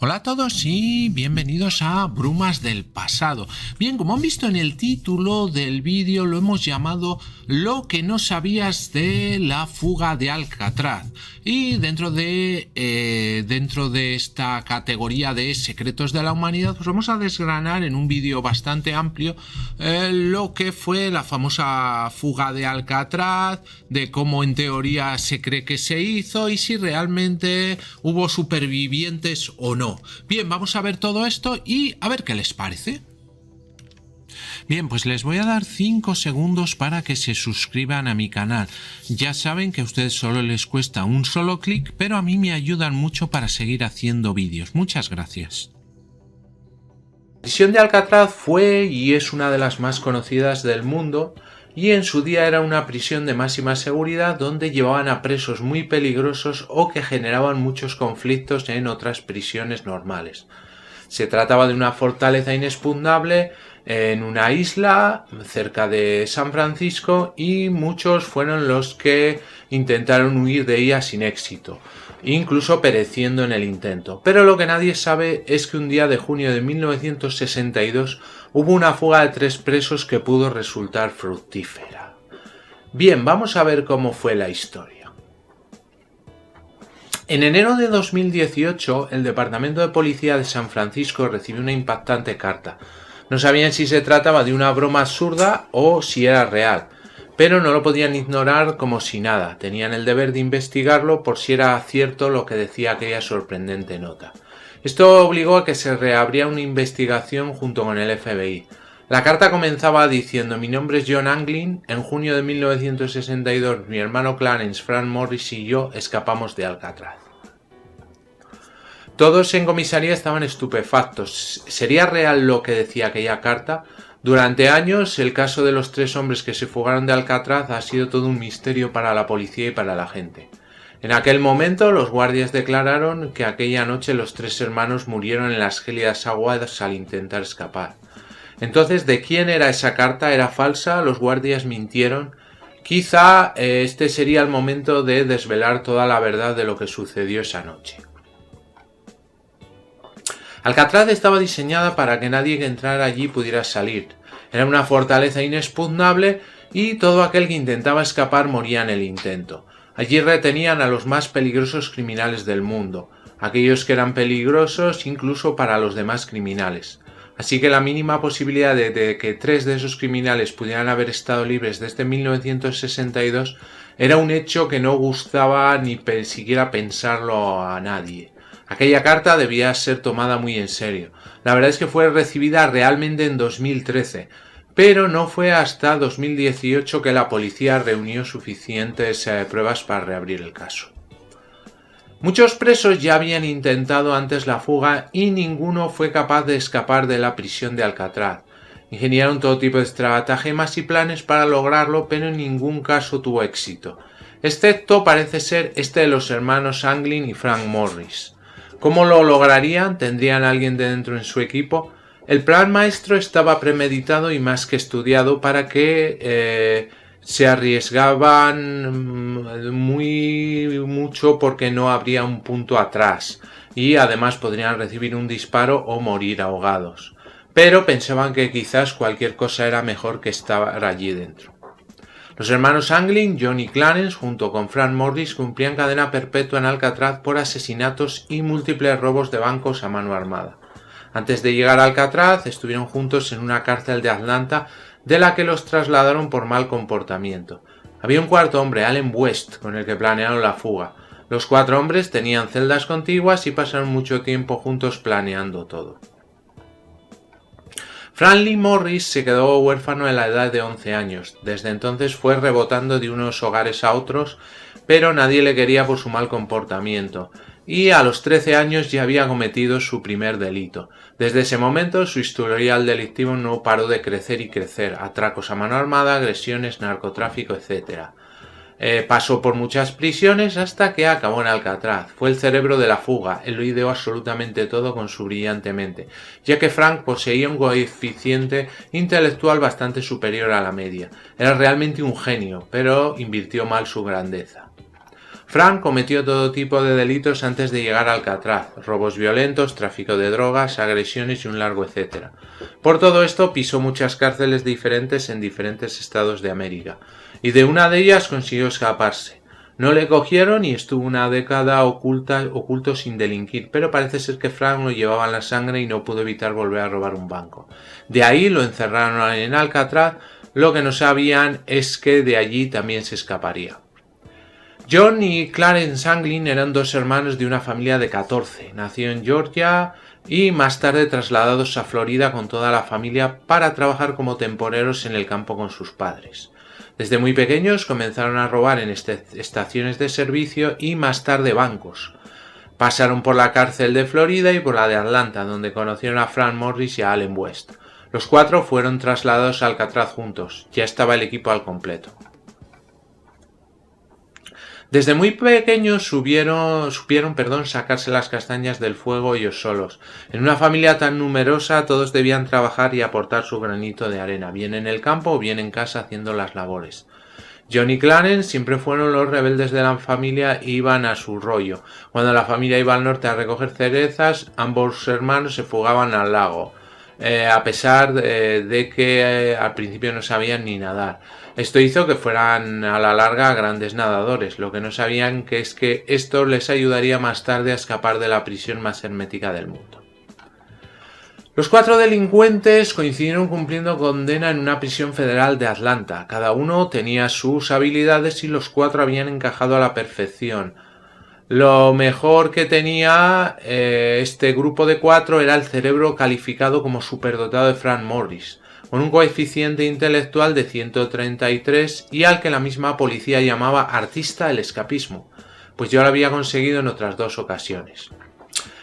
Hola a todos y bienvenidos a Brumas del Pasado. Bien, como han visto en el título del vídeo, lo hemos llamado Lo que no sabías de la fuga de Alcatraz. Y dentro de esta categoría de secretos de la humanidad, pues vamos a desgranar en un vídeo bastante amplio lo que fue la famosa fuga de Alcatraz, de cómo en teoría se cree que se hizo y si realmente hubo supervivientes o no. Bien, vamos a ver todo esto y a ver qué les parece. Bien, pues les voy a dar 5 segundos para que se suscriban a mi canal. Ya saben que a ustedes solo les cuesta un solo clic, pero a mí me ayudan mucho para seguir haciendo vídeos. Muchas gracias. La prisión de Alcatraz fue y es una de las más conocidas del mundo y en su día era una prisión de máxima seguridad donde llevaban a presos muy peligrosos o que generaban muchos conflictos en otras prisiones normales. Se trataba de una fortaleza inexpugnable en una isla cerca de San Francisco y muchos fueron los que intentaron huir de ella sin éxito, incluso pereciendo en el intento. Pero lo que nadie sabe es que un día de junio de 1962 hubo una fuga de 3 presos que pudo resultar fructífera. Bien, vamos a ver cómo fue la historia. En enero de 2018, el Departamento de Policía de San Francisco recibió una impactante carta. No sabían si se trataba de una broma absurda o si era real, pero no lo podían ignorar como si nada. Tenían el deber de investigarlo por si era cierto lo que decía aquella sorprendente nota. Esto obligó a que se reabriera una investigación junto con el FBI. La carta comenzaba diciendo: mi nombre es John Anglin, en junio de 1962 mi hermano Clarence, Frank Morris y yo escapamos de Alcatraz. Todos en comisaría estaban estupefactos. ¿Sería real lo que decía aquella carta? Durante años el caso de los 3 hombres que se fugaron de Alcatraz ha sido todo un misterio para la policía y para la gente. En aquel momento los guardias declararon que aquella noche los 3 hermanos murieron en las gélidas aguas al intentar escapar. Entonces, ¿de quién era esa carta? ¿Era falsa? ¿Los guardias mintieron? Quizá este sería el momento de desvelar toda la verdad de lo que sucedió esa noche. Alcatraz estaba diseñada para que nadie que entrara allí pudiera salir. Era una fortaleza inexpugnable y todo aquel que intentaba escapar moría en el intento. Allí retenían a los más peligrosos criminales del mundo, aquellos que eran peligrosos incluso para los demás criminales. Así que la mínima posibilidad de que 3 de esos criminales pudieran haber estado libres desde 1962 era un hecho que no gustaba ni siquiera pensarlo a nadie. Aquella carta debía ser tomada muy en serio. La verdad es que fue recibida realmente en 2013, pero no fue hasta 2018 que la policía reunió suficientes pruebas para reabrir el caso. Muchos presos ya habían intentado antes la fuga y ninguno fue capaz de escapar de la prisión de Alcatraz. Ingeniaron todo tipo de estratagemas y planes para lograrlo, pero en ningún caso tuvo éxito, excepto parece ser este de los hermanos Anglin y Frank Morris. ¿Cómo lo lograrían? ¿Tendrían a alguien de dentro en su equipo? El plan maestro estaba premeditado y más que estudiado para que se arriesgaban mucho porque no habría un punto atrás y además podrían recibir un disparo o morir ahogados. Pero pensaban que quizás cualquier cosa era mejor que estar allí dentro. Los hermanos Anglin, John y Clarence, junto con Frank Morris, cumplían cadena perpetua en Alcatraz por asesinatos y múltiples robos de bancos a mano armada. Antes de llegar a Alcatraz, estuvieron juntos en una cárcel de Atlanta, de la que los trasladaron por mal comportamiento. Había un cuarto hombre, Allen West, con el que planearon la fuga. Los 4 hombres tenían celdas contiguas y pasaron mucho tiempo juntos planeando todo. Franklin Morris se quedó huérfano a la edad de 11 años. Desde entonces fue rebotando de unos hogares a otros, pero nadie le quería por su mal comportamiento, y a los 13 años ya había cometido su primer delito. Desde ese momento su historial delictivo no paró de crecer y crecer: atracos a mano armada, agresiones, narcotráfico, etc. Pasó por muchas prisiones hasta que acabó en Alcatraz. Fue el cerebro de la fuga. Él lo ideó absolutamente todo con su brillante mente, ya que Frank poseía un coeficiente intelectual bastante superior a la media. Era realmente un genio, pero invirtió mal su grandeza. Frank cometió todo tipo de delitos antes de llegar a Alcatraz: robos violentos, tráfico de drogas, agresiones y un largo etcétera. Por todo esto pisó muchas cárceles diferentes en diferentes estados de América, y de una de ellas consiguió escaparse. No le cogieron y estuvo una década oculto sin delinquir, pero parece ser que Frank lo llevaba en la sangre y no pudo evitar volver a robar un banco. De ahí lo encerraron en Alcatraz. Lo que no sabían es que de allí también se escaparía. John y Clarence Anglin eran dos hermanos de una familia de 14. Nació en Georgia y más tarde trasladados a Florida con toda la familia para trabajar como temporeros en el campo con sus padres. Desde muy pequeños comenzaron a robar en estaciones de servicio y más tarde bancos. Pasaron por la cárcel de Florida y por la de Atlanta, donde conocieron a Frank Morris y a Allen West. Los cuatro fueron trasladados a Alcatraz juntos. Ya estaba el equipo al completo. Desde muy pequeños supieron sacarse las castañas del fuego ellos solos. En una familia tan numerosa todos debían trabajar y aportar su granito de arena, bien en el campo o bien en casa haciendo las labores. John y Clarence siempre fueron los rebeldes de la familia e iban a su rollo. Cuando la familia iba al norte a recoger cerezas, ambos hermanos se fugaban al lago, a pesar de que al principio no sabían ni nadar. Esto hizo que fueran a la larga grandes nadadores. Lo que no sabían es que esto les ayudaría más tarde a escapar de la prisión más hermética del mundo. Los cuatro delincuentes coincidieron cumpliendo condena en una prisión federal de Atlanta. Cada uno tenía sus habilidades y los cuatro habían encajado a la perfección. Lo mejor que tenía este grupo de cuatro era el cerebro calificado como superdotado de Frank Morris, con un coeficiente intelectual de 133 y al que la misma policía llamaba artista del escapismo, pues ya lo había conseguido en otras dos ocasiones.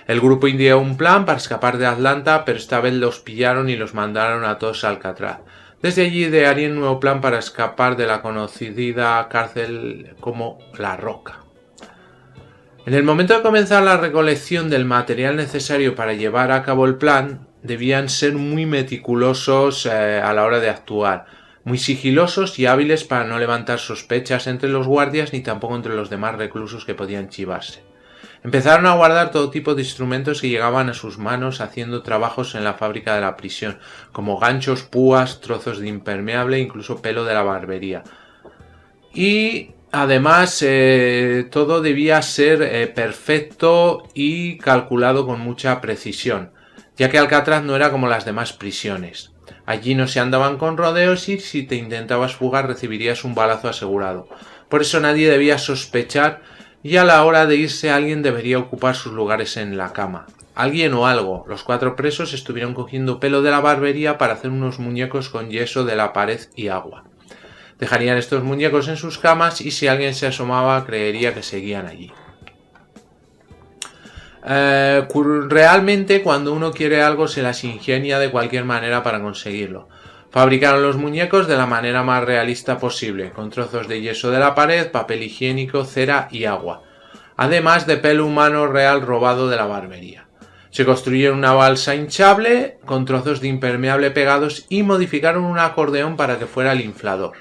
El grupo ideó un plan para escapar de Atlanta, pero esta vez los pillaron y los mandaron a todos a Alcatraz. Desde allí idearían un nuevo plan para escapar de la conocida cárcel como La Roca. En el momento de comenzar la recolección del material necesario para llevar a cabo el plan, debían ser muy meticulosos a la hora de actuar, muy sigilosos y hábiles para no levantar sospechas entre los guardias ni tampoco entre los demás reclusos que podían chivarse. Empezaron a guardar todo tipo de instrumentos que llegaban a sus manos haciendo trabajos en la fábrica de la prisión, como ganchos, púas, trozos de impermeable e incluso pelo de la barbería. Y además todo debía ser perfecto y calculado con mucha precisión, ya que Alcatraz no era como las demás prisiones. Allí no se andaban con rodeos y si te intentabas fugar recibirías un balazo asegurado. Por eso nadie debía sospechar y a la hora de irse alguien debería ocupar sus lugares en la cama. Alguien o algo. Los cuatro presos estuvieron cogiendo pelo de la barbería para hacer unos muñecos con yeso de la pared y agua. Dejarían estos muñecos en sus camas y si alguien se asomaba creería que seguían allí. Realmente cuando uno quiere algo se las ingenia de cualquier manera para conseguirlo. Fabricaron los muñecos de la manera más realista posible, con trozos de yeso de la pared, papel higiénico, cera y agua, además de pelo humano real robado de la barbería. Se construyeron una balsa hinchable con trozos de impermeable pegados y modificaron un acordeón para que fuera el inflador.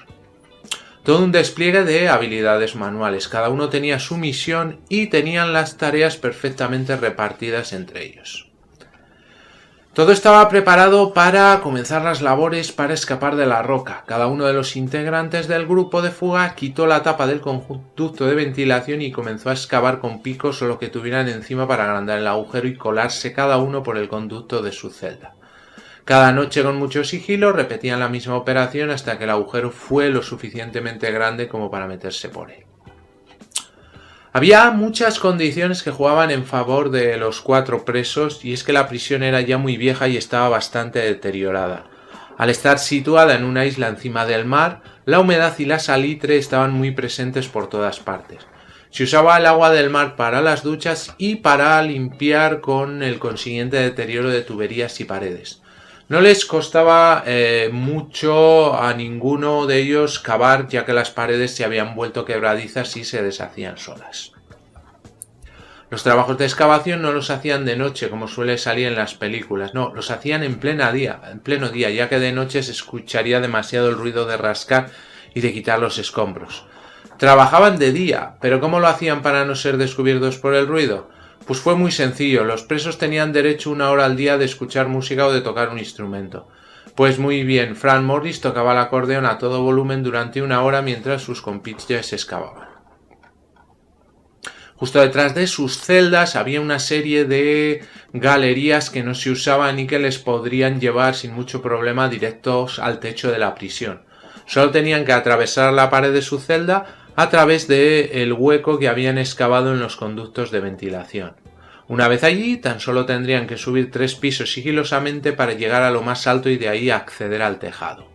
Todo un despliegue de habilidades manuales, cada uno tenía su misión y tenían las tareas perfectamente repartidas entre ellos. Todo estaba preparado para comenzar las labores para escapar de la roca. Cada uno de los integrantes del grupo de fuga quitó la tapa del conducto de ventilación y comenzó a excavar con picos o lo que tuvieran encima para agrandar el agujero y colarse cada uno por el conducto de su celda. Cada noche con mucho sigilo repetían la misma operación hasta que el agujero fue lo suficientemente grande como para meterse por él. Había muchas condiciones que jugaban en favor de los cuatro presos y es que la prisión era ya muy vieja y estaba bastante deteriorada. Al estar situada en una isla encima del mar, la humedad y la salitre estaban muy presentes por todas partes. Se usaba el agua del mar para las duchas y para limpiar con el consiguiente deterioro de tuberías y paredes. No les costaba mucho a ninguno de ellos cavar, ya que las paredes se habían vuelto quebradizas y se deshacían solas. Los trabajos de excavación no los hacían de noche, como suele salir en las películas, no, los hacían en pleno día, ya que de noche se escucharía demasiado el ruido de rascar y de quitar los escombros. Trabajaban de día, pero ¿cómo lo hacían para no ser descubiertos por el ruido? Pues fue muy sencillo, los presos tenían derecho 1 hora al día de escuchar música o de tocar un instrumento. Pues muy bien, Frank Morris tocaba el acordeón a todo volumen durante 1 hora mientras sus compinches excavaban. Justo detrás de sus celdas había una serie de galerías que no se usaban y que les podrían llevar sin mucho problema directos al techo de la prisión. Solo tenían que atravesar la pared de su celda a través del hueco que habían excavado en los conductos de ventilación. Una vez allí, tan solo tendrían que subir 3 pisos sigilosamente para llegar a lo más alto y de ahí acceder al tejado.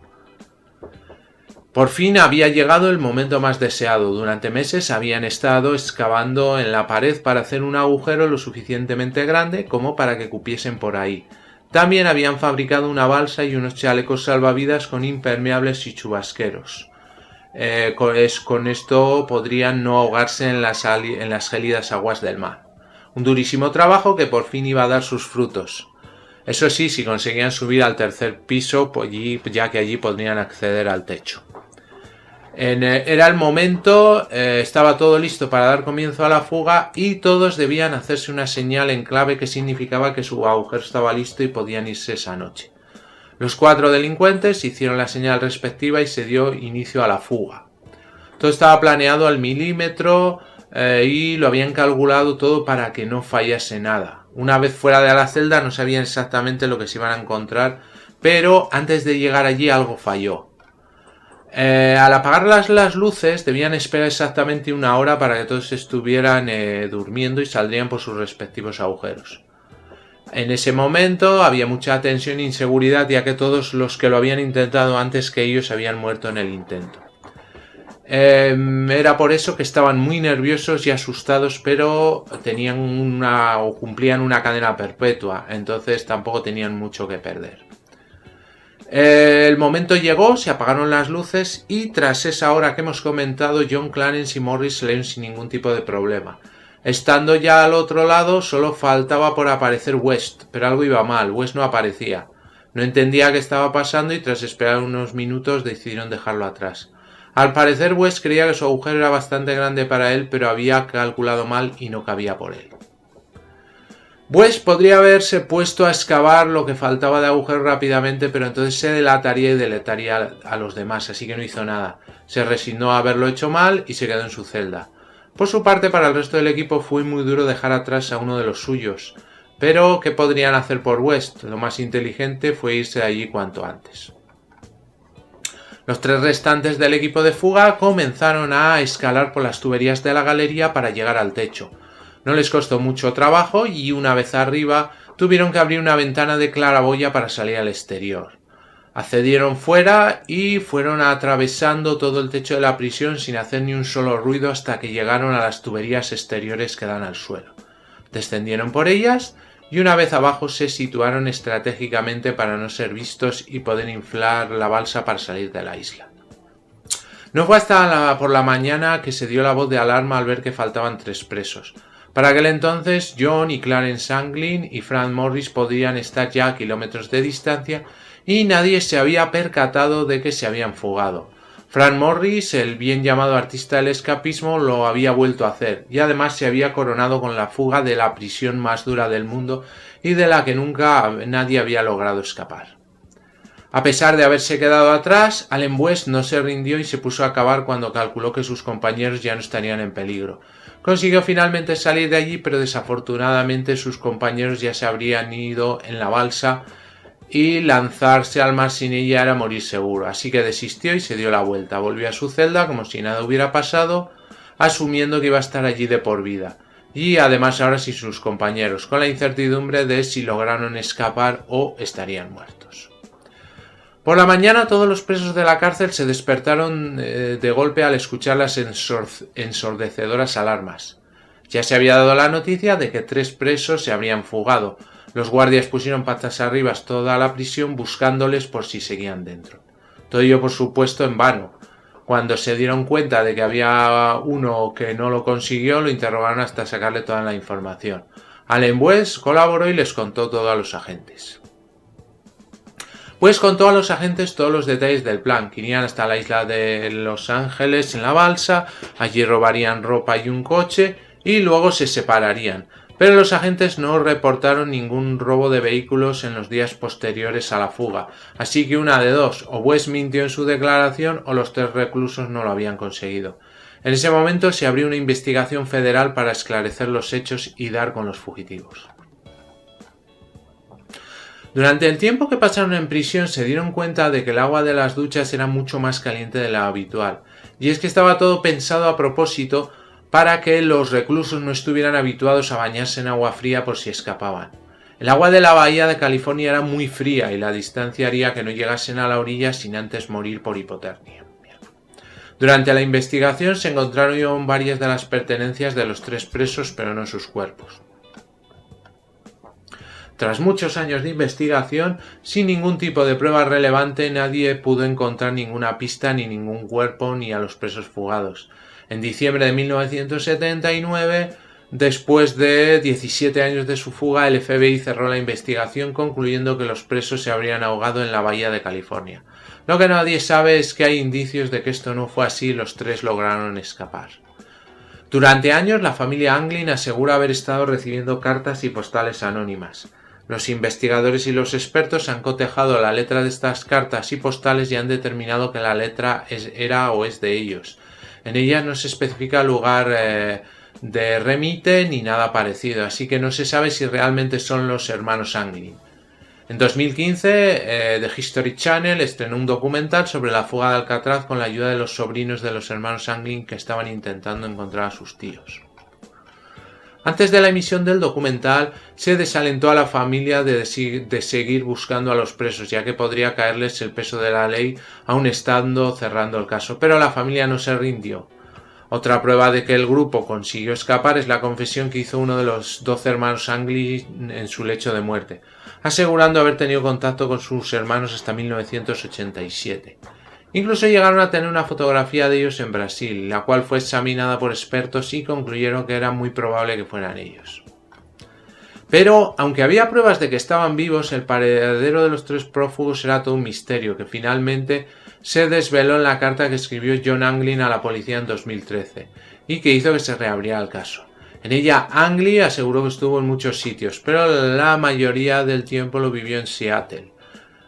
Por fin había llegado el momento más deseado. Durante meses habían estado excavando en la pared para hacer un agujero lo suficientemente grande como para que cupiesen por ahí. También habían fabricado una balsa y unos chalecos salvavidas con impermeables y chubasqueros. Con esto podrían no ahogarse en las gélidas aguas del mar. Un durísimo trabajo que por fin iba a dar sus frutos. Eso sí, si conseguían subir al 3er piso, ya que allí podrían acceder al techo. Era el momento, estaba todo listo para dar comienzo a la fuga y todos debían hacerse una señal en clave que significaba que su agujero estaba listo y podían irse esa noche. Los 4 delincuentes hicieron la señal respectiva y se dio inicio a la fuga. Todo estaba planeado al milímetro y lo habían calculado todo para que no fallase nada. Una vez fuera de la celda no sabían exactamente lo que se iban a encontrar, pero antes de llegar allí algo falló. Al apagar las luces debían esperar exactamente 1 hora para que todos estuvieran durmiendo y saldrían por sus respectivos agujeros. En ese momento había mucha tensión e inseguridad, ya que todos los que lo habían intentado antes que ellos habían muerto en el intento. Era por eso que estaban muy nerviosos y asustados, pero cumplían una cadena perpetua, entonces tampoco tenían mucho que perder. El momento llegó, se apagaron las luces y tras esa hora que hemos comentado, John Clarence y Morris salieron sin ningún tipo de problema. Estando ya al otro lado, solo faltaba por aparecer West, pero algo iba mal, West no aparecía. No entendía qué estaba pasando y tras esperar unos minutos decidieron dejarlo atrás. Al parecer West creía que su agujero era bastante grande para él, pero había calculado mal y no cabía por él. West podría haberse puesto a excavar lo que faltaba de agujero rápidamente, pero entonces se delataría y delataría a los demás, así que no hizo nada. Se resignó a haberlo hecho mal y se quedó en su celda. Por su parte, para el resto del equipo fue muy duro dejar atrás a uno de los suyos. Pero, ¿qué podrían hacer por West? Lo más inteligente fue irse de allí cuanto antes. Los 3 restantes del equipo de fuga comenzaron a escalar por las tuberías de la galería para llegar al techo. No les costó mucho trabajo y una vez arriba tuvieron que abrir una ventana de claraboya para salir al exterior. Accedieron fuera y fueron atravesando todo el techo de la prisión sin hacer ni un solo ruido hasta que llegaron a las tuberías exteriores que dan al suelo. Descendieron por ellas y una vez abajo se situaron estratégicamente para no ser vistos y poder inflar la balsa para salir de la isla. No fue hasta por la mañana que se dio la voz de alarma al ver que faltaban 3 presos. Para aquel entonces, John y Clarence Anglin y Frank Morris podían estar ya a kilómetros de distancia y nadie se había percatado de que se habían fugado. Frank Morris, el bien llamado artista del escapismo, lo había vuelto a hacer y además se había coronado con la fuga de la prisión más dura del mundo y de la que nunca nadie había logrado escapar. A pesar de haberse quedado atrás, Allen West no se rindió y se puso a cavar cuando calculó que sus compañeros ya no estarían en peligro. Consiguió finalmente salir de allí, pero desafortunadamente sus compañeros ya se habrían ido en la balsa y lanzarse al mar sin ella era morir seguro, así que desistió y se dio la vuelta. Volvió a su celda como si nada hubiera pasado, asumiendo que iba a estar allí de por vida. Y además ahora sin sus compañeros, con la incertidumbre de si lograron escapar o estarían muertos. Por la mañana todos los presos de la cárcel se despertaron de golpe al escuchar las ensordecedoras alarmas. Ya se había dado la noticia de que 3 presos se habrían fugado. Los guardias pusieron patas arriba toda la prisión buscándoles por si seguían dentro. Todo ello, por supuesto, en vano. Cuando se dieron cuenta de que había uno que no lo consiguió, lo interrogaron hasta sacarle toda la información. Allen West colaboró y les contó todo a los agentes. Pues contó a los agentes todos los detalles del plan, que irían hasta la isla de Los Ángeles en la balsa, allí robarían ropa y un coche y luego se separarían. Pero los agentes no reportaron ningún robo de vehículos en los días posteriores a la fuga, así que una de dos, o West mintió en su declaración o los tres reclusos no lo habían conseguido. En ese momento se abrió una investigación federal para esclarecer los hechos y dar con los fugitivos. Durante el tiempo que pasaron en prisión se dieron cuenta de que el agua de las duchas era mucho más caliente de la habitual, y es que estaba todo pensado a propósito para que los reclusos no estuvieran habituados a bañarse en agua fría por si escapaban. El agua de la bahía de California era muy fría y la distancia haría que no llegasen a la orilla sin antes morir por hipotermia. Durante la investigación se encontraron varias de las pertenencias de los tres presos, pero no sus cuerpos. Tras muchos años de investigación, sin ningún tipo de prueba relevante, nadie pudo encontrar ninguna pista ni ningún cuerpo ni a los presos fugados. En diciembre de 1979, después de 17 años de su fuga, el FBI cerró la investigación concluyendo que los presos se habrían ahogado en la bahía de California. Lo que nadie sabe es que hay indicios de que esto no fue así y los tres lograron escapar. Durante años, la familia Anglin asegura haber estado recibiendo cartas y postales anónimas. Los investigadores y los expertos han cotejado la letra de estas cartas y postales y han determinado que la letra era o es de ellos. En ellas no se especifica lugar de remite ni nada parecido, así que no se sabe si realmente son los hermanos Anglin. En 2015, The History Channel estrenó un documental sobre la fuga de Alcatraz con la ayuda de los sobrinos de los hermanos Anglin que estaban intentando encontrar a sus tíos. Antes de la emisión del documental, se desalentó a la familia de seguir buscando a los presos, ya que podría caerles el peso de la ley aún estando cerrando el caso, pero la familia no se rindió. Otra prueba de que el grupo consiguió escapar es la confesión que hizo uno de los 12 hermanos Anglin en su lecho de muerte, asegurando haber tenido contacto con sus hermanos hasta 1987. Incluso llegaron a tener una fotografía de ellos en Brasil, la cual fue examinada por expertos y concluyeron que era muy probable que fueran ellos. Pero, aunque había pruebas de que estaban vivos, el paradero de los tres prófugos era todo un misterio que finalmente se desveló en la carta que escribió John Anglin a la policía en 2013 y que hizo que se reabriera el caso. En ella, Anglin aseguró que estuvo en muchos sitios, pero la mayoría del tiempo lo vivió en Seattle,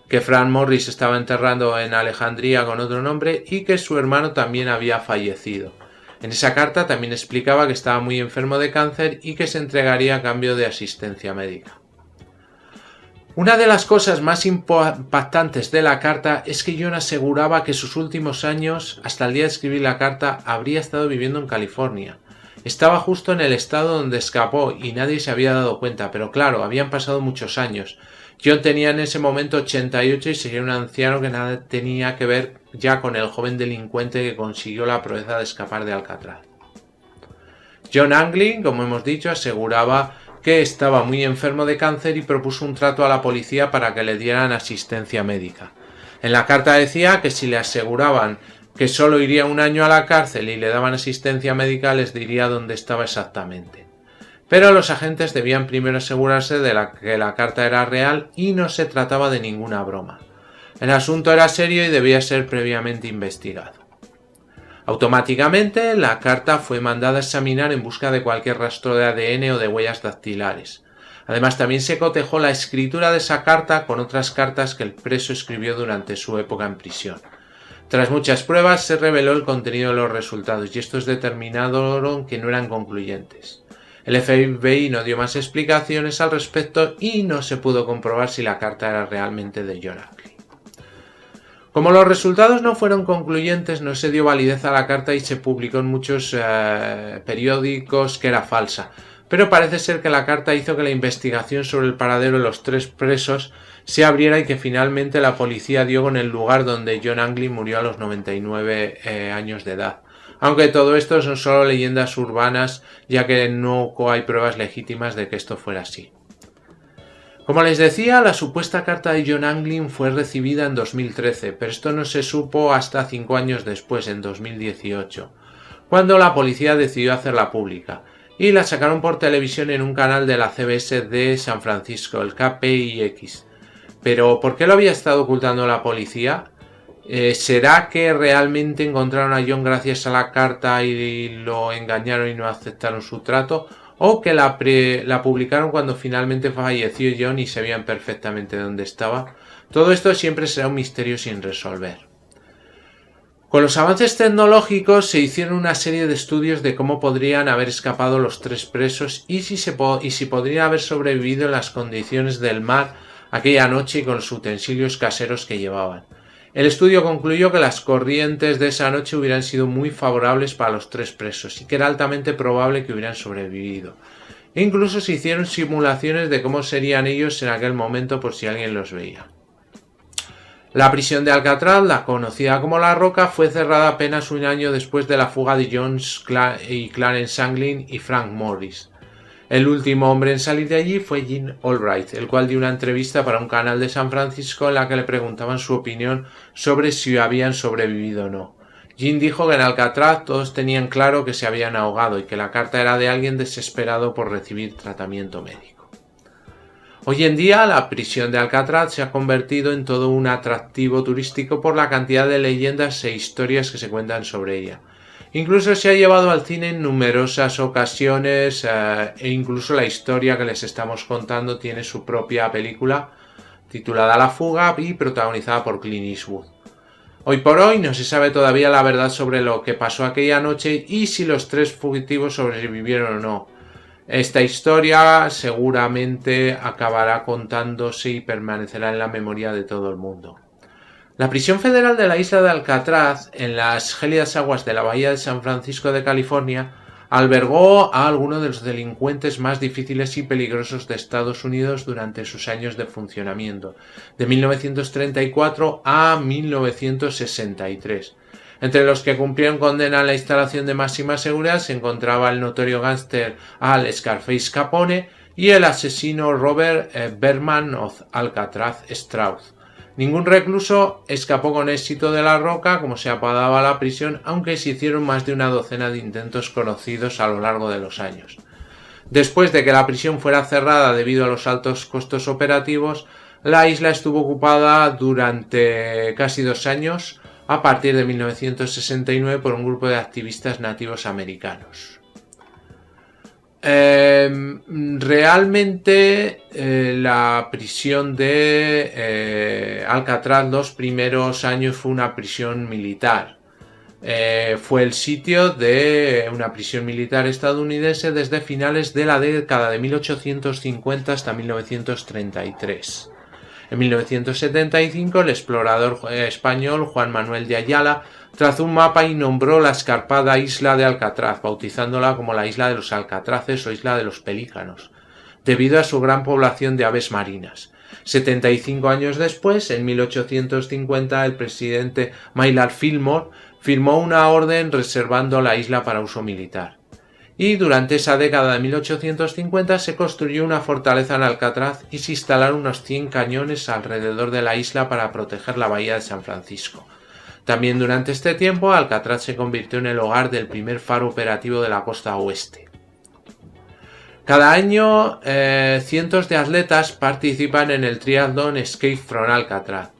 que Frank Morris estaba enterrando en Alejandría con otro nombre y que su hermano también había fallecido. En esa carta también explicaba que estaba muy enfermo de cáncer y que se entregaría a cambio de asistencia médica. Una de las cosas más impactantes de la carta es que John aseguraba que sus últimos años, hasta el día de escribir la carta, habría estado viviendo en California. Estaba justo en el estado donde escapó y nadie se había dado cuenta, pero claro, habían pasado muchos años. John tenía en ese momento 88 y sería un anciano que nada tenía que ver ya con el joven delincuente que consiguió la proeza de escapar de Alcatraz. John Anglin, como hemos dicho, aseguraba que estaba muy enfermo de cáncer y propuso un trato a la policía para que le dieran asistencia médica. En la carta decía que si le aseguraban que solo iría un año a la cárcel y le daban asistencia médica, les diría dónde estaba exactamente. Pero los agentes debían primero asegurarse de que la carta era real y no se trataba de ninguna broma. El asunto era serio y debía ser previamente investigado. Automáticamente, la carta fue mandada a examinar en busca de cualquier rastro de ADN o de huellas dactilares. Además, también se cotejó la escritura de esa carta con otras cartas que el preso escribió durante su época en prisión. Tras muchas pruebas, se reveló el contenido de los resultados y estos determinaron que no eran concluyentes. El FBI no dio más explicaciones al respecto y no se pudo comprobar si la carta era realmente de John Anglin. Como los resultados no fueron concluyentes, no se dio validez a la carta y se publicó en muchos periódicos que era falsa, pero parece ser que la carta hizo que la investigación sobre el paradero de los tres presos se abriera y que finalmente la policía dio con el lugar donde John Anglin murió a los 99 años de edad. Aunque todo esto son solo leyendas urbanas, ya que no hay pruebas legítimas de que esto fuera así. Como les decía, la supuesta carta de John Anglin fue recibida en 2013, pero esto no se supo hasta 5 años después, en 2018, cuando la policía decidió hacerla pública, y la sacaron por televisión en un canal de la CBS de San Francisco, el KPIX. Pero ¿por qué lo había estado ocultando la policía? ¿Será que realmente encontraron a John gracias a la carta y lo engañaron y no aceptaron su trato? ¿O que la publicaron cuando finalmente falleció John y sabían perfectamente dónde estaba? Todo esto siempre será un misterio sin resolver. Con los avances tecnológicos se hicieron una serie de estudios de cómo podrían haber escapado los 3 presos y si podrían haber sobrevivido en las condiciones del mar aquella noche y con los utensilios caseros que llevaban. El estudio concluyó que las corrientes de esa noche hubieran sido muy favorables para los 3 presos y que era altamente probable que hubieran sobrevivido. E incluso se hicieron simulaciones de cómo serían ellos en aquel momento por si alguien los veía. La prisión de Alcatraz, la conocida como La Roca, fue cerrada apenas un año después de la fuga de John y Clarence Anglin y Frank Morris. El último hombre en salir de allí fue Jim Albright, el cual dio una entrevista para un canal de San Francisco en la que le preguntaban su opinión sobre si habían sobrevivido o no. Jim dijo que en Alcatraz todos tenían claro que se habían ahogado y que la carta era de alguien desesperado por recibir tratamiento médico. Hoy en día la prisión de Alcatraz se ha convertido en todo un atractivo turístico por la cantidad de leyendas e historias que se cuentan sobre ella. Incluso se ha llevado al cine en numerosas ocasiones e incluso la historia que les estamos contando tiene su propia película titulada La Fuga y protagonizada por Clint Eastwood. Hoy por hoy no se sabe todavía la verdad sobre lo que pasó aquella noche y si los 3 fugitivos sobrevivieron o no. Esta historia seguramente acabará contándose y permanecerá en la memoria de todo el mundo. La prisión federal de la isla de Alcatraz, en las gélidas aguas de la bahía de San Francisco de California, albergó a algunos de los delincuentes más difíciles y peligrosos de Estados Unidos durante sus años de funcionamiento, de 1934 a 1963. Entre los que cumplieron condena en la instalación de máxima seguridad se encontraba el notorio gángster Al Scarface Capone y el asesino Robert Berman of Alcatraz Strauss. Ningún recluso escapó con éxito de La Roca, como se apodaba la prisión, aunque se hicieron más de una docena de intentos conocidos a lo largo de los años. Después de que la prisión fuera cerrada debido a los altos costos operativos, la isla estuvo ocupada durante casi 2 años, a partir de 1969, por un grupo de activistas nativos americanos. Realmente la prisión de Alcatraz los primeros años fue una prisión militar. Fue el sitio de una prisión militar estadounidense desde finales de la década de 1850 hasta 1933. En 1975 el explorador español Juan Manuel de Ayala trazó un mapa y nombró la escarpada isla de Alcatraz, bautizándola como la isla de los Alcatraces o isla de los Pelícanos, debido a su gran población de aves marinas. 75 años después, en 1850, el presidente Maynard Fillmore firmó una orden reservando la isla para uso militar. Y durante esa década de 1850 se construyó una fortaleza en Alcatraz y se instalaron unos 100 cañones alrededor de la isla para proteger la bahía de San Francisco. También durante este tiempo Alcatraz se convirtió en el hogar del primer faro operativo de la costa oeste. Cada año cientos de atletas participan en el triatlón Escape from Alcatraz.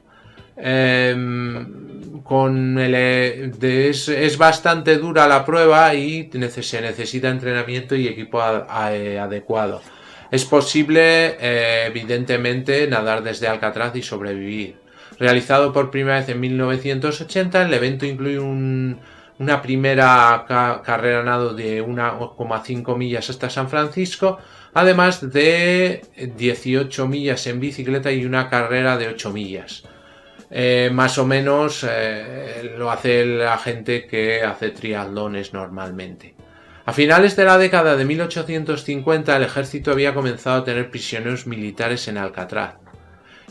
Es bastante dura la prueba y se necesita entrenamiento y equipo adecuado. Es posible, evidentemente, nadar desde Alcatraz y sobrevivir. Realizado por primera vez en 1980, el evento incluye una primera carrera nado de 1,5 millas hasta San Francisco, además de 18 millas en bicicleta y una carrera de 8 millas. Más o menos lo hace la gente que hace triatlones normalmente. A finales de la década de 1850 el ejército había comenzado a tener prisioneros militares en Alcatraz,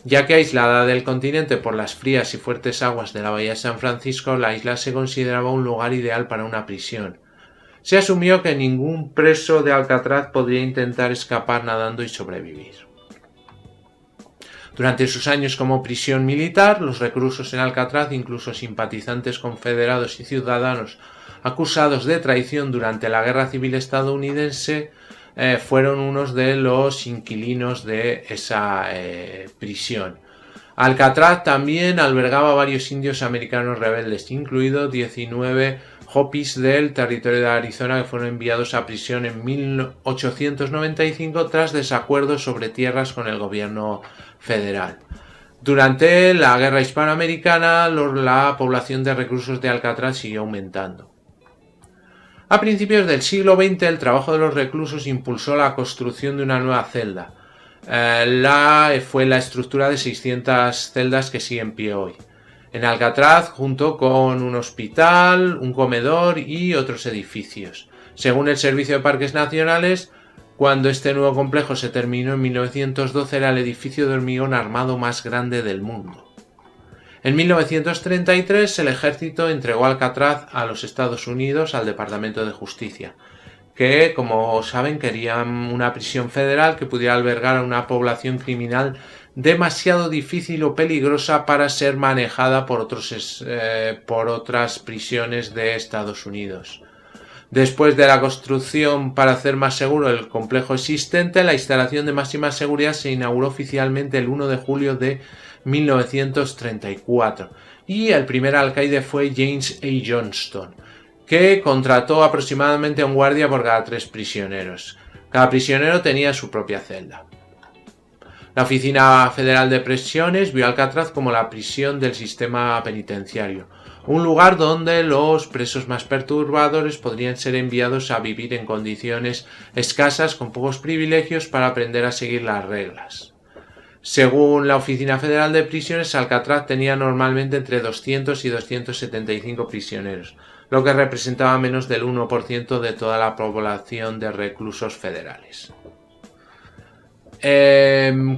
ya que aislada del continente por las frías y fuertes aguas de la bahía de San Francisco, la isla se consideraba un lugar ideal para una prisión. Se asumió que ningún preso de Alcatraz podría intentar escapar nadando y sobrevivir. Durante sus años como prisión militar, los reclusos en Alcatraz, incluso simpatizantes confederados y ciudadanos acusados de traición durante la Guerra Civil estadounidense, fueron unos de los inquilinos de esa prisión. Alcatraz también albergaba varios indios americanos rebeldes, incluidos 19 Hopis del territorio de Arizona que fueron enviados a prisión en 1895 tras desacuerdos sobre tierras con el gobierno federal. Durante la Guerra Hispanoamericana, la población de reclusos de Alcatraz siguió aumentando. A principios del siglo XX, el trabajo de los reclusos impulsó la construcción de una nueva celda. Fue la estructura de 600 celdas que sigue en pie hoy. En Alcatraz, junto con un hospital, un comedor y otros edificios. Según el Servicio de Parques Nacionales, cuando este nuevo complejo se terminó en 1912, era el edificio de hormigón armado más grande del mundo. En 1933, el ejército entregó Alcatraz a los Estados Unidos al Departamento de Justicia, que, como saben, querían una prisión federal que pudiera albergar a una población criminal demasiado difícil o peligrosa para ser manejada por otras prisiones de Estados Unidos. Después de la construcción para hacer más seguro el complejo existente, la instalación de máxima seguridad se inauguró oficialmente el 1 de julio de 1934 y el primer alcaide fue James A. Johnston, que contrató aproximadamente a un guardia por cada 3 prisioneros. Cada prisionero tenía su propia celda. La Oficina Federal de Prisiones vio Alcatraz como la prisión del sistema penitenciario, un lugar donde los presos más perturbadores podrían ser enviados a vivir en condiciones escasas con pocos privilegios para aprender a seguir las reglas. Según la Oficina Federal de Prisiones, Alcatraz tenía normalmente entre 200 y 275 prisioneros, lo que representaba menos del 1% de toda la población de reclusos federales.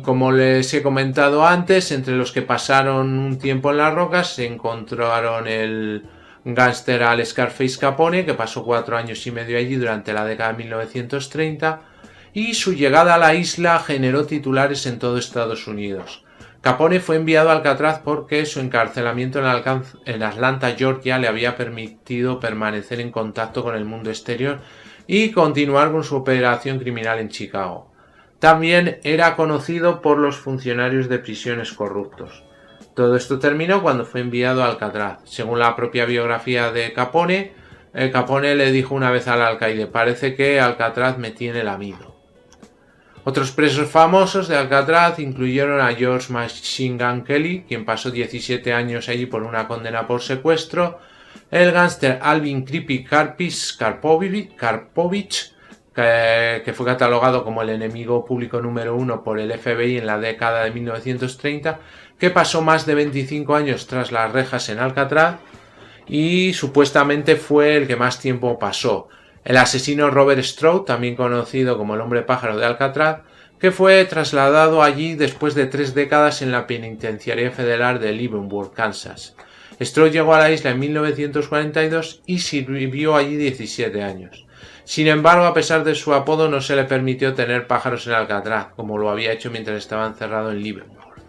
Como les he comentado antes, entre los que pasaron un tiempo en las rocas se encontraron el gángster Al Scarface Capone, que pasó 4 años y medio allí durante la década de 1930, y su llegada a la isla generó titulares en todo Estados Unidos. Capone fue enviado a Alcatraz porque su encarcelamiento en Atlanta, Georgia, le había permitido permanecer en contacto con el mundo exterior y continuar con su operación criminal en Chicago. También era conocido por los funcionarios de prisiones corruptos. Todo esto terminó cuando fue enviado a Alcatraz. Según la propia biografía de Capone, Capone le dijo una vez al alcaide: parece que Alcatraz me tiene lamido. Otros presos famosos de Alcatraz incluyeron a George Machine Gun Kelly, quien pasó 17 años allí por una condena por secuestro, el gángster Alvin Creepy Karpovich, que fue catalogado como el enemigo público número 1 por el FBI en la década de 1930, que pasó más de 25 años tras las rejas en Alcatraz y supuestamente fue el que más tiempo pasó. El asesino Robert Stroud, también conocido como el hombre pájaro de Alcatraz, que fue trasladado allí después de 3 décadas en la penitenciaría federal de Leavenworth, Kansas. Stroud llegó a la isla en 1942 y sirvió allí 17 años. Sin embargo, a pesar de su apodo, no se le permitió tener pájaros en Alcatraz, como lo había hecho mientras estaba encerrado en Leavenworth.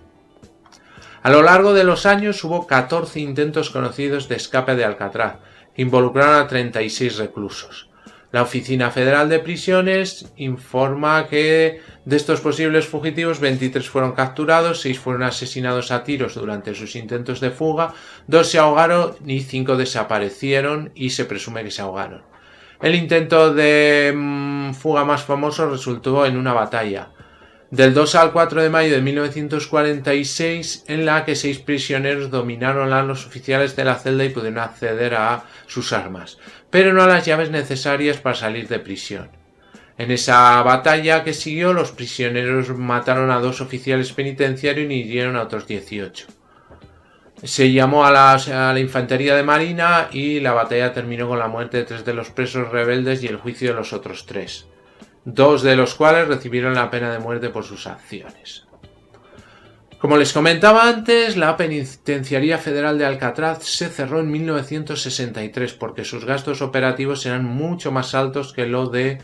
A lo largo de los años hubo 14 intentos conocidos de escape de Alcatraz, que involucraron a 36 reclusos. La Oficina Federal de Prisiones informa que de estos posibles fugitivos, 23 fueron capturados, 6 fueron asesinados a tiros durante sus intentos de fuga, 2 se ahogaron y 5 desaparecieron y se presume que se ahogaron. El intento de fuga más famoso resultó en una batalla del 2 al 4 de mayo de 1946 en la que 6 prisioneros dominaron a los oficiales de la celda y pudieron acceder a sus armas, pero no a las llaves necesarias para salir de prisión. En esa batalla que siguió, los prisioneros mataron a 2 oficiales penitenciarios y hirieron a otros 18. Se llamó a la infantería de marina y la batalla terminó con la muerte de 3 de los presos rebeldes y el juicio de los otros 3. 2 de los cuales recibieron la pena de muerte por sus acciones. Como les comentaba antes, la Penitenciaría Federal de Alcatraz se cerró en 1963 porque sus gastos operativos eran mucho más altos que lo de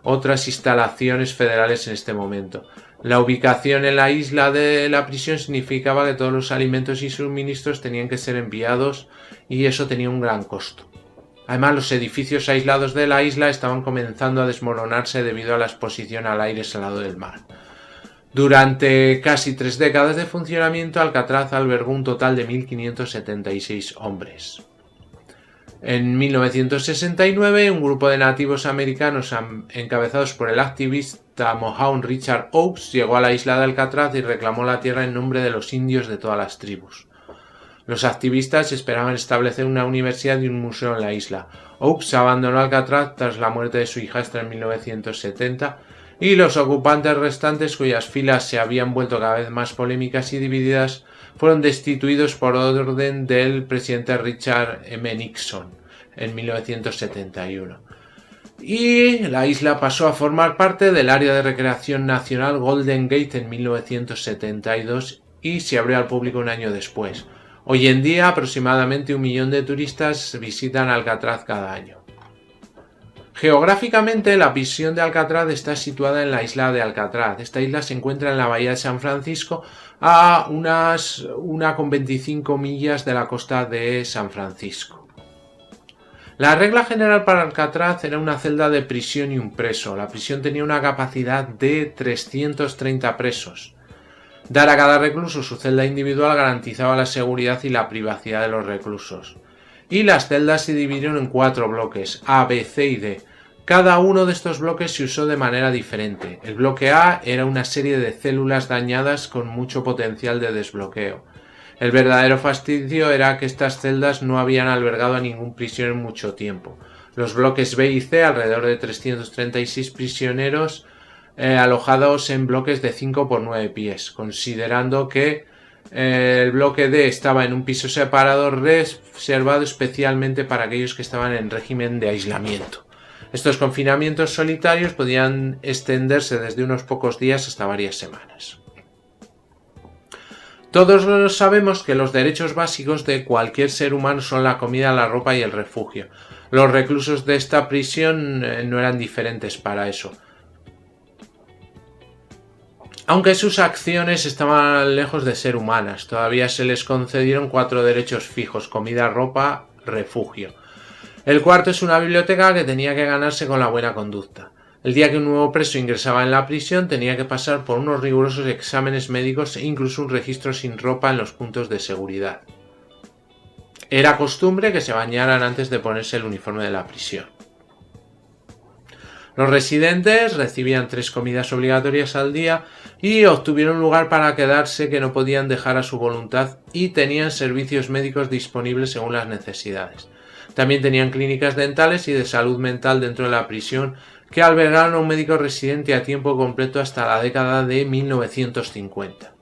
otras instalaciones federales en este momento. La ubicación en la isla de la prisión significaba que todos los alimentos y suministros tenían que ser enviados y eso tenía un gran costo. Además, los edificios aislados de la isla estaban comenzando a desmoronarse debido a la exposición al aire salado del mar. Durante casi 3 décadas de funcionamiento, Alcatraz albergó un total de 1.576 hombres. En 1969, un grupo de nativos americanos encabezados por el activista Mohawk Richard Oakes llegó a la isla de Alcatraz y reclamó la tierra en nombre de los indios de todas las tribus. Los activistas esperaban establecer una universidad y un museo en la isla. Oakes abandonó Alcatraz tras la muerte de su hijastra en 1970 y los ocupantes restantes, cuyas filas se habían vuelto cada vez más polémicas y divididas, fueron destituidos por orden del presidente Richard M. Nixon en 1971. Y la isla pasó a formar parte del área de recreación nacional Golden Gate en 1972 y se abrió al público un año después. Hoy en día, aproximadamente 1 millón de turistas visitan Alcatraz cada año. Geográficamente, la prisión de Alcatraz está situada en la isla de Alcatraz. Esta isla se encuentra en la bahía de San Francisco, a unas 1,25 millas de la costa de San Francisco. La regla general para Alcatraz era una celda de prisión y un preso. La prisión tenía una capacidad de 330 presos. Dar a cada recluso su celda individual garantizaba la seguridad y la privacidad de los reclusos. Y las celdas se dividieron en 4 bloques, A, B, C y D. Cada uno de estos bloques se usó de manera diferente. El bloque A era una serie de células dañadas con mucho potencial de desbloqueo. El verdadero fastidio era que estas celdas no habían albergado a ningún prisionero en mucho tiempo. Los bloques B y C, alrededor de 336 prisioneros alojados en bloques de 5 por 9 pies, considerando que el bloque D estaba en un piso separado reservado especialmente para aquellos que estaban en régimen de aislamiento. Estos confinamientos solitarios podían extenderse desde unos pocos días hasta varias semanas. Todos sabemos que los derechos básicos de cualquier ser humano son la comida, la ropa y el refugio. Los reclusos de esta prisión no eran diferentes para eso. Aunque sus acciones estaban lejos de ser humanas, todavía se les concedieron 4 derechos fijos: comida, ropa, refugio. El cuarto es una biblioteca que tenía que ganarse con la buena conducta. El día que un nuevo preso ingresaba en la prisión tenía que pasar por unos rigurosos exámenes médicos e incluso un registro sin ropa en los puntos de seguridad. Era costumbre que se bañaran antes de ponerse el uniforme de la prisión. Los residentes recibían 3 comidas obligatorias al día y obtuvieron un lugar para quedarse que no podían dejar a su voluntad, y tenían servicios médicos disponibles según las necesidades. También tenían clínicas dentales y de salud mental dentro de la prisión, que albergaron a un médico residente a tiempo completo hasta la década de 1950.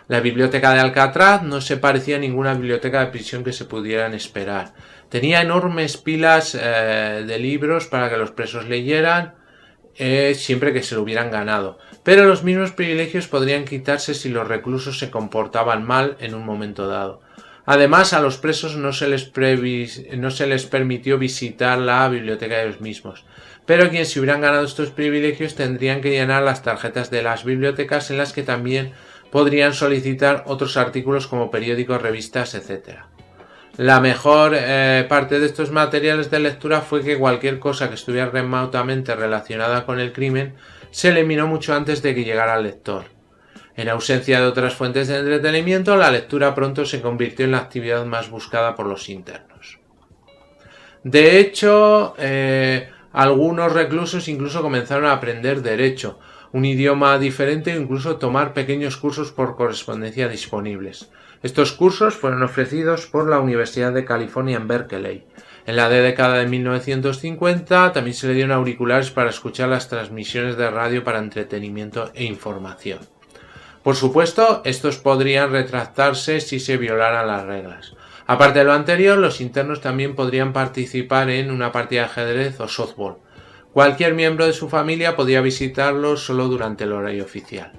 La biblioteca de Alcatraz no se parecía a ninguna biblioteca de prisión que se pudieran esperar. Tenía enormes pilas de libros para que los presos leyeran, siempre que se lo hubieran ganado. Pero los mismos privilegios podrían quitarse si los reclusos se comportaban mal en un momento dado. Además, a los presos no se les permitió visitar la biblioteca de ellos mismos. Pero quienes se hubieran ganado estos privilegios tendrían que llenar las tarjetas de las bibliotecas, en las que también podrían solicitar otros artículos como periódicos, revistas, etc. La mejor parte de estos materiales de lectura fue que cualquier cosa que estuviera remotamente relacionada con el crimen se eliminó mucho antes de que llegara al lector. En ausencia de otras fuentes de entretenimiento, la lectura pronto se convirtió en la actividad más buscada por los internos. De hecho, algunos reclusos incluso comenzaron a aprender derecho, un idioma diferente, o incluso tomar pequeños cursos por correspondencia disponibles. Estos cursos fueron ofrecidos por la Universidad de California en Berkeley. En la década de 1950 también se le dieron auriculares para escuchar las transmisiones de radio para entretenimiento e información. Por supuesto, estos podrían retractarse si se violaran las reglas. Aparte de lo anterior, los internos también podrían participar en una partida de ajedrez o softball. Cualquier miembro de su familia podía visitarlos solo durante el horario oficial.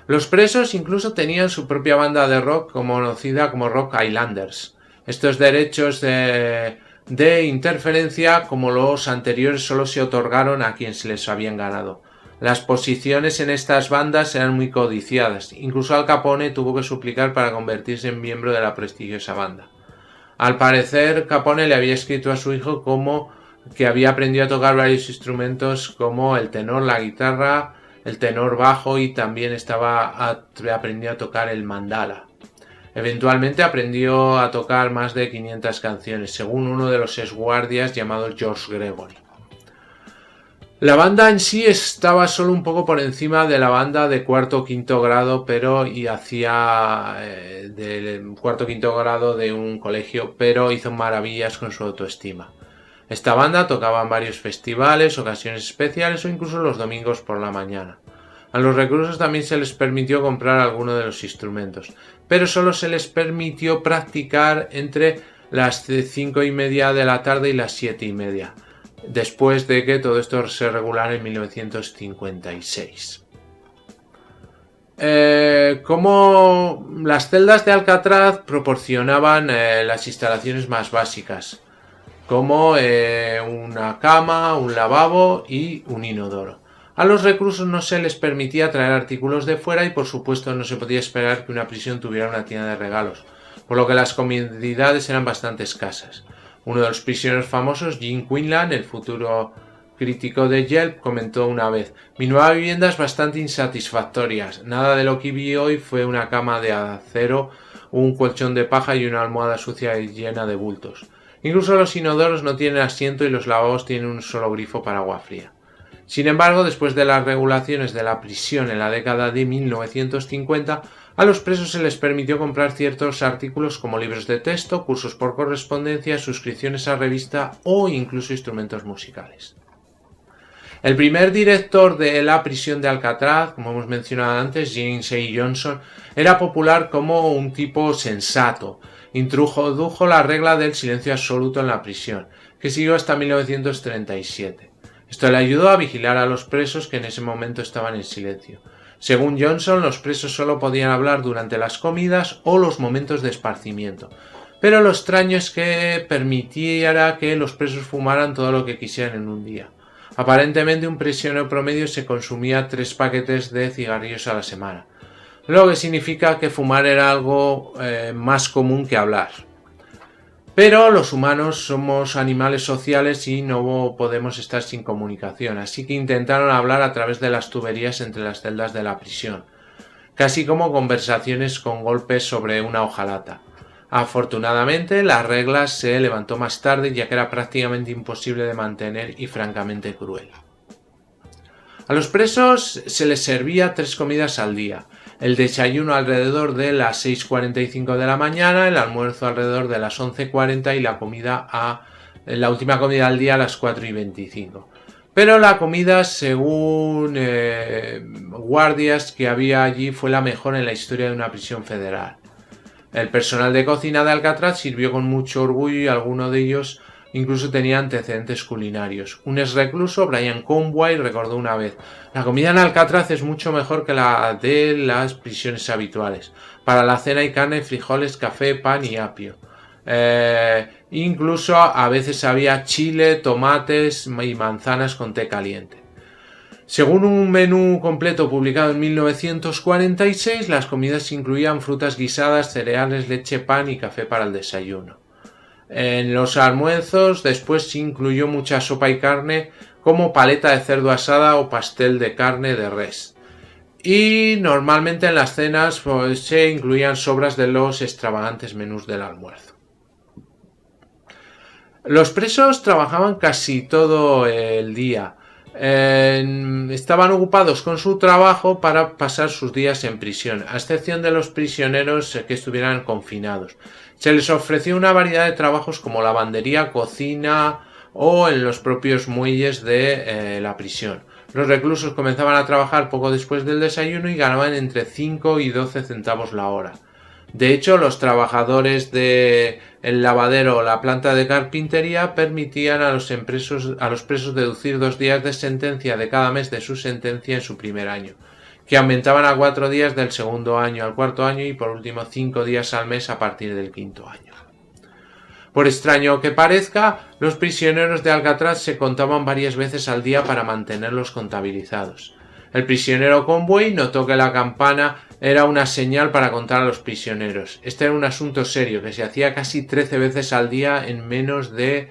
Los presos incluso tenían su propia banda de rock, conocida como Rock Islanders. Estos derechos de interferencia, como los anteriores, solo se otorgaron a quienes se les habían ganado. Las posiciones en estas bandas eran muy codiciadas. Incluso Al Capone tuvo que suplicar para convertirse en miembro de la prestigiosa banda. Al parecer, Capone le había escrito a su hijo como que había aprendido a tocar varios instrumentos como el tenor, la guitarra, el tenor bajo y también estaba aprendiendo a tocar el mandala. Eventualmente aprendió a tocar más de 500 canciones, según uno de los exguardias llamado George Gregory. La banda en sí estaba solo un poco por encima de la banda de cuarto o quinto grado, hacía del cuarto o quinto grado de un colegio, pero hizo maravillas con su autoestima. Esta banda tocaba en varios festivales, ocasiones especiales o incluso los domingos por la mañana. A los reclusos también se les permitió comprar alguno de los instrumentos, pero solo se les permitió practicar entre las 5:30 de la tarde y las 7:30. Después de que todo esto se regulara en 1956. Como las celdas de Alcatraz proporcionaban las instalaciones más básicas, como una cama, un lavabo y un inodoro. A los reclusos no se les permitía traer artículos de fuera y por supuesto no se podía esperar que una prisión tuviera una tienda de regalos, por lo que las comodidades eran bastante escasas. Uno de los prisioneros famosos, Jim Quinlan, el futuro crítico de Yelp, comentó una vez: "Mi nueva vivienda es bastante insatisfactoria. Nada de lo que vi hoy fue una cama de acero, un colchón de paja y una almohada sucia y llena de bultos. Incluso los inodoros no tienen asiento y los lavabos tienen un solo grifo para agua fría". Sin embargo, después de las regulaciones de la prisión en la década de 1950, a los presos se les permitió comprar ciertos artículos como libros de texto, cursos por correspondencia, suscripciones a revista o incluso instrumentos musicales. El primer director de la prisión de Alcatraz, como hemos mencionado antes, James A. Johnson, era popular como un tipo sensato. Introdujo la regla del silencio absoluto en la prisión, que siguió hasta 1937. Esto le ayudó a vigilar a los presos que en ese momento estaban en silencio. Según Johnson, los presos solo podían hablar durante las comidas o los momentos de esparcimiento, pero lo extraño es que permitiera que los presos fumaran todo lo que quisieran en un día. Aparentemente un prisionero promedio se consumía 3 paquetes de cigarrillos a la semana, lo que significa que fumar era algo más común que hablar. Pero los humanos somos animales sociales y no podemos estar sin comunicación, así que intentaron hablar a través de las tuberías entre las celdas de la prisión, casi como conversaciones con golpes sobre una hojalata. Afortunadamente, la regla se levantó más tarde, ya que era prácticamente imposible de mantener y francamente cruel. A los presos se les servía 3 comidas al día. El desayuno alrededor de las 6:45 de la mañana, el almuerzo alrededor de las 11:40 y la última comida al día a las 4:25. Pero la comida, según guardias que había allí, fue la mejor en la historia de una prisión federal. El personal de cocina de Alcatraz sirvió con mucho orgullo y alguno de ellos incluso tenía antecedentes culinarios. Un exrecluso, Brian Conway, recordó una vez: "La comida en Alcatraz es mucho mejor que la de las prisiones habituales. Para la cena hay carne, frijoles, café, pan y apio. Incluso a veces había chile, tomates y manzanas con té caliente". Según un menú completo publicado en 1946, las comidas incluían frutas guisadas, cereales, leche, pan y café para el desayuno. En los almuerzos después se incluyó mucha sopa y carne, como paleta de cerdo asada o pastel de carne de res. Y normalmente en las cenas se incluían sobras de los extravagantes menús del almuerzo. Los presos trabajaban casi todo el día. Estaban ocupados con su trabajo para pasar sus días en prisión, a excepción de los prisioneros que estuvieran confinados. Se les ofreció una variedad de trabajos como lavandería, cocina o en los propios muelles de la prisión. Los reclusos comenzaban a trabajar poco después del desayuno y ganaban entre 5 y 12 centavos la hora. De hecho, los trabajadores del lavadero o la planta de carpintería permitían a los presos deducir 2 días de sentencia de cada mes de su sentencia en su primer año, que aumentaban a 4 días del segundo año al cuarto año y por último 5 días al mes a partir del quinto año. Por extraño que parezca, los prisioneros de Alcatraz se contaban varias veces al día para mantenerlos contabilizados. El prisionero Conway notó que la campana era una señal para contar a los prisioneros. Este era un asunto serio que se hacía casi 13 veces al día en menos de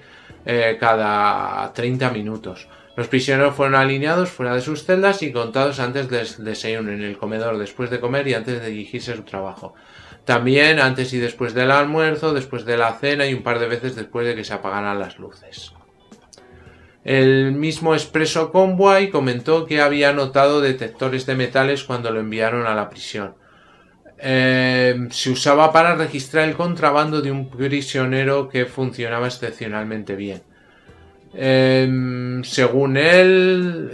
cada 30 minutos. Los prisioneros fueron alineados fuera de sus celdas y contados antes del desayuno, en el comedor, después de comer y antes de dirigirse a su trabajo. También antes y después del almuerzo, después de la cena y un par de veces después de que se apagaran las luces. El mismo Expreso Convoy comentó que había notado detectores de metales cuando lo enviaron a la prisión. Se usaba para registrar el contrabando de un prisionero que funcionaba excepcionalmente bien. Según él,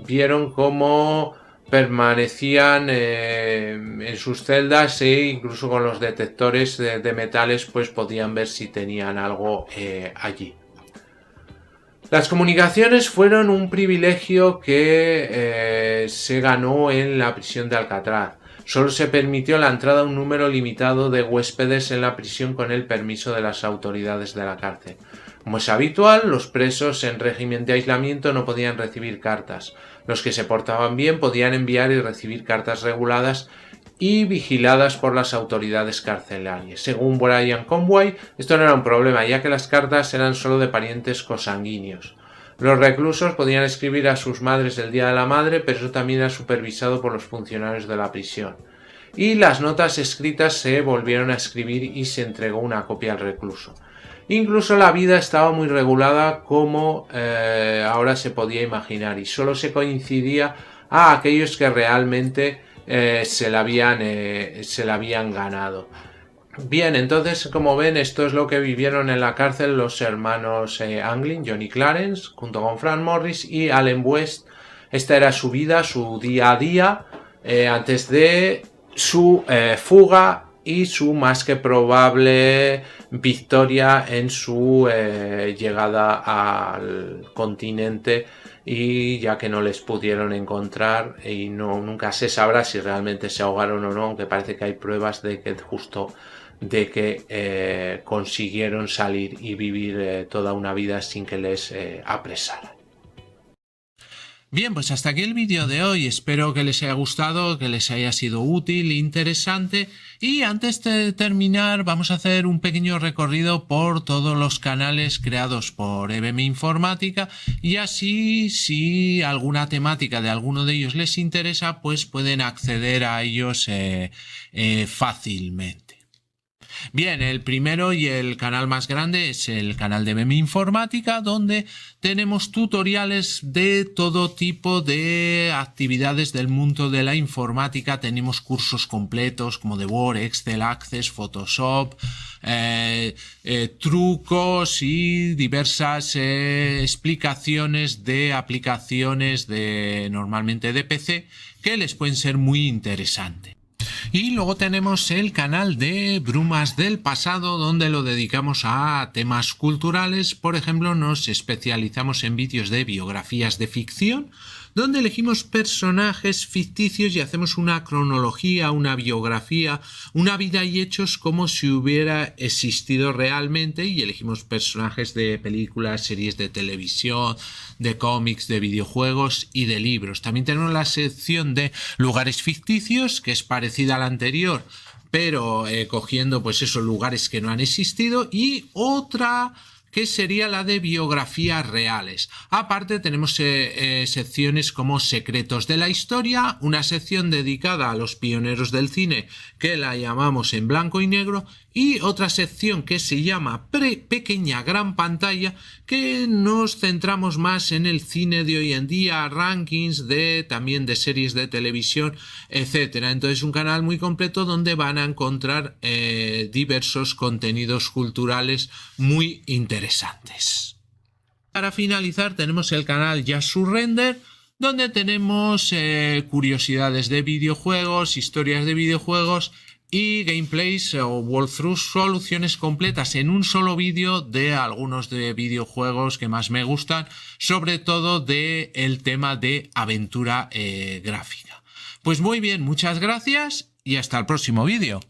vieron cómo permanecían en sus celdas e incluso con los detectores de metales pues podían ver si tenían algo allí. Las comunicaciones fueron un privilegio que se ganó en la prisión de Alcatraz. Solo se permitió la entrada a un número limitado de huéspedes en la prisión con el permiso de las autoridades de la cárcel. Como es habitual, los presos en régimen de aislamiento no podían recibir cartas. Los que se portaban bien podían enviar y recibir cartas reguladas y vigiladas por las autoridades carcelarias. Según Brian Conway, esto no era un problema, ya que las cartas eran solo de parientes consanguíneos. Los reclusos podían escribir a sus madres el día de la madre, pero eso también era supervisado por los funcionarios de la prisión. Y las notas escritas se volvieron a escribir y se entregó una copia al recluso. Incluso la vida estaba muy regulada como ahora se podía imaginar y solo se coincidía a aquellos que realmente se la habían ganado. Bien, entonces como ven esto es lo que vivieron en la cárcel los hermanos Anglin, Johnny Clarence, junto con Frank Morris y Allen West. Esta era su vida, su día a día, antes de su fuga y su más que probable victoria en su llegada al continente, y ya que no les pudieron encontrar y nunca se sabrá si realmente se ahogaron o no, aunque parece que hay pruebas de que consiguieron salir y vivir toda una vida sin que les apresaran. Bien, pues hasta aquí el vídeo de hoy. Espero que les haya gustado, que les haya sido útil e interesante. Y antes de terminar, vamos a hacer un pequeño recorrido por todos los canales creados por EBM Informática. Y así, si alguna temática de alguno de ellos les interesa, pues pueden acceder a ellos fácilmente. Bien, el primero y el canal más grande es el canal de EBM Informática, donde tenemos tutoriales de todo tipo de actividades del mundo de la informática. Tenemos cursos completos como de Word, Excel, Access, Photoshop, trucos y diversas explicaciones de aplicaciones normalmente de PC que les pueden ser muy interesantes. Y luego tenemos el canal de Brumas del Pasado, donde lo dedicamos a temas culturales. Por ejemplo, nos especializamos en vídeos de biografías de ficción, donde elegimos personajes ficticios y hacemos una cronología, una biografía, una vida y hechos como si hubiera existido realmente, y elegimos personajes de películas, series de televisión, de cómics, de videojuegos y de libros. También tenemos la sección de lugares ficticios, que es parecida a la anterior, pero cogiendo pues esos lugares que no han existido, y otra que sería la de biografías reales. Aparte tenemos secciones como Secretos de la Historia, una sección dedicada a los pioneros del cine que la llamamos En Blanco y Negro, y otra sección que se llama Pequeña Gran Pantalla, que nos centramos más en el cine de hoy en día, rankings también de series de televisión, etcétera. Entonces un canal muy completo donde van a encontrar diversos contenidos culturales muy interesantes. Para finalizar tenemos el canal Just Surrender, donde tenemos curiosidades de videojuegos, historias de videojuegos y gameplays o walkthroughs, soluciones completas en un solo vídeo de algunos de videojuegos que más me gustan, sobre todo del tema de aventura gráfica. Pues muy bien, muchas gracias y hasta el próximo vídeo.